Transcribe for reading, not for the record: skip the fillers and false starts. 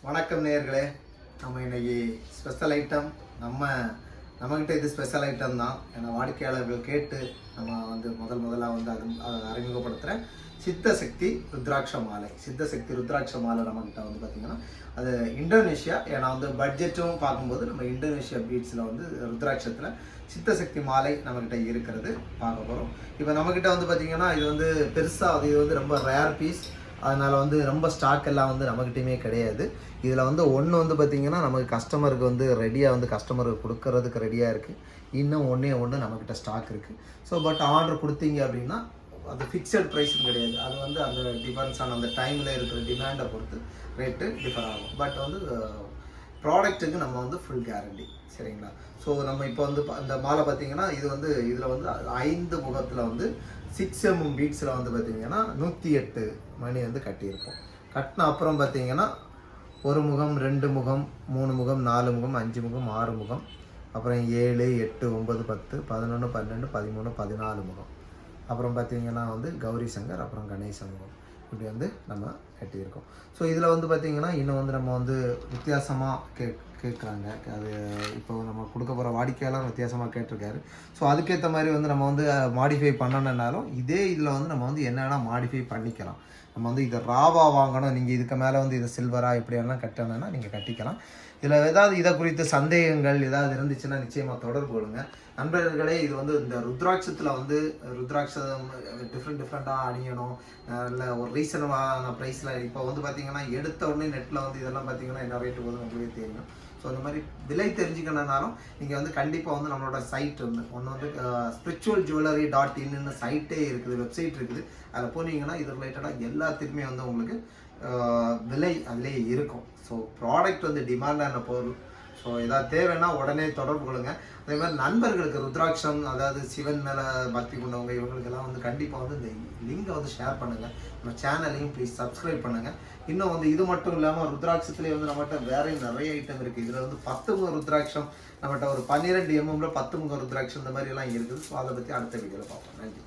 வணக்கம் நேயர்களே. நம்ம இன்னைக்கு ஸ்பெஷல் ஐட்டம் நம்மக்கிட்ட இது ஸ்பெஷல் ஐட்டம் தான். ஏன்னா வாடிக்கையாளர்கள் கேட்டு நம்ம முதலாக அதை அறிமுகப்படுத்துகிறேன். சித்தசக்தி ருத்ராட்ச மாலை. சித்தசக்தி ருத்ராட்ச மாலை நம்மக்கிட்ட பார்த்திங்கன்னா அது இந்தோனேஷியா. ஏன்னா பட்ஜெட்டும் பார்க்கும்போது நம்ம இந்தோனேஷியா பீட்ஸில் ருத்ராட்சத்தில் சித்தசக்தி மாலை நம்மக்கிட்ட இருக்கிறது பார்க்க போகிறோம். இப்போ நம்மக்கிட்ட பார்த்திங்கன்னா இது பெருசாக இது ரொம்ப ரேர் பீஸ். அதனால் ரொம்ப ஸ்டாக் எல்லாம் நம்மக்கிட்டையுமே கிடையாது. இதில் ஒன்று பார்த்திங்கன்னா நமக்கு கஸ்டமருக்கு ரெடியாக கஸ்டமருக்கு கொடுக்கறதுக்கு ரெடியாக இருக்குது. இன்னும் ஒன்று நம்மக்கிட்ட ஸ்டாக் இருக்குது. ஸோ பட் ஆர்டர் கொடுத்தீங்க அப்படின்னா அது ஃபிக்ஸட் ப்ரைஸும் கிடையாது. அது அந்த டிபெண்ட்ஸ் ஆன் அந்த டைமில் இருக்கிற டிமாண்டை பொறுத்து ரேட்டு டிஃபர் ஆகும். பட் ப்ராடக்ட்டுக்கு நம்ம ஃபுல் கேரண்டி. சரிங்களா? ஸோ நம்ம இப்போ அந்த மாலை பார்த்திங்கன்னா இதில் 5 முகத்தில் 6 mm பீட்ஸில் பார்த்திங்கன்னா 108 மணி கட்டியிருப்போம். கட்டின அப்புறம் பார்த்திங்கன்னா 1 முகம், 2 முகம், 3 முகம், 4 முகம், 5 முகம், 6 முகம், அப்புறம் 7, 8, 9, 10, 11, 12, 13, 14 முகம். அப்புறம் பார்த்திங்கன்னா கௌரி சங்கர், அப்புறம் கணேச முகம். இப்படி நம்ம கட்டியிருக்கோம். ஸோ இதில் பார்த்திங்கன்னா இன்னும் நம்ம வித்தியாசமாக கேட்குறாங்க. அது இப்போ நம்ம கொடுக்க போகிற வாடிக்கையாளர் வித்தியாசமாக கேட்டிருக்காரு. ஸோ அதுக்கேற்ற மாதிரி நம்ம மாடிஃபை பண்ணணுன்னாலும் இதே இதில் நம்ம என்னென்னா மாடிஃபை பண்ணிக்கலாம். நம்ம இதை ராவாக வாங்கணும், நீங்கள் இதுக்கு மேலே இதை சில்வராக எப்படியெல்லாம் கட்டணும்னா நீங்கள் கட்டிக்கலாம். இதில் ஏதாவது இதை குறித்த சந்தேகங்கள் ஏதாவது இருந்துச்சுன்னா நிச்சயமாக தொடர்பு கொள்ளுங்க நண்பர்களே. இது இந்த ருத்ராட்சத்தில் ருத்ராட்சம் டிஃப்ரெண்ட்டாக அணியணும், இல்லை ஒரு ரீசனபிளான ப்ரைஸில். இப்போ பார்த்திங்கன்னா எடுத்த உடனே நெட்டில் இதெல்லாம் பார்த்திங்கன்னா என்ன ரேட்டு போதும் உங்களுக்கு தெரியும். ஸோ இந்த மாதிரி விலை தெரிஞ்சுக்கணுன்னாலும் நீங்கள் கண்டிப்பாக நம்மளோட சைட் ஒன்று ஸ்பிரிச்சுவல் ஜுவல்லரி.in சைட்டே இருக்குது, வெப்சைட் இருக்குது. அதில் போனீங்கன்னா இது ரிலேட்டடாக எல்லாத்துக்குமே உங்களுக்கு விலை அதிலே இருக்கும். ஸோ ப்ராடக்ட் டிமாண்டான பொருள். ஸோ எதாவது தேவைன்னா உடனே தொடர்பு கொள்ளுங்க. அதே மாதிரி நண்பர்களுக்கு ருத்ராட்சம், அதாவது சிவன் மேலே பக்தி கொண்டவங்க, இவங்களுக்கெல்லாம் கண்டிப்பாக இந்த லிங்கை ஷேர் பண்ணுங்கள். நம்ம சேனலையும் ப்ளீஸ் சப்ஸ்கிரைப் பண்ணுங்கள். இன்னும் இது மட்டும் இல்லாமல் ருத்ராட்சத்துலேயே நம்மகிட்ட வேற நிறைய ஐட்டம் இருக்குது. இதில் 10 முக ருத்ராட்சம் நம்மகிட்ட ஒரு 12 mm 10 முக ருத்ராட்சம் இந்த மாதிரிலாம் இருக்குது. ஸோ அதை பற்றி அடுத்த வீடியோவில் பார்ப்போம். நன்றி.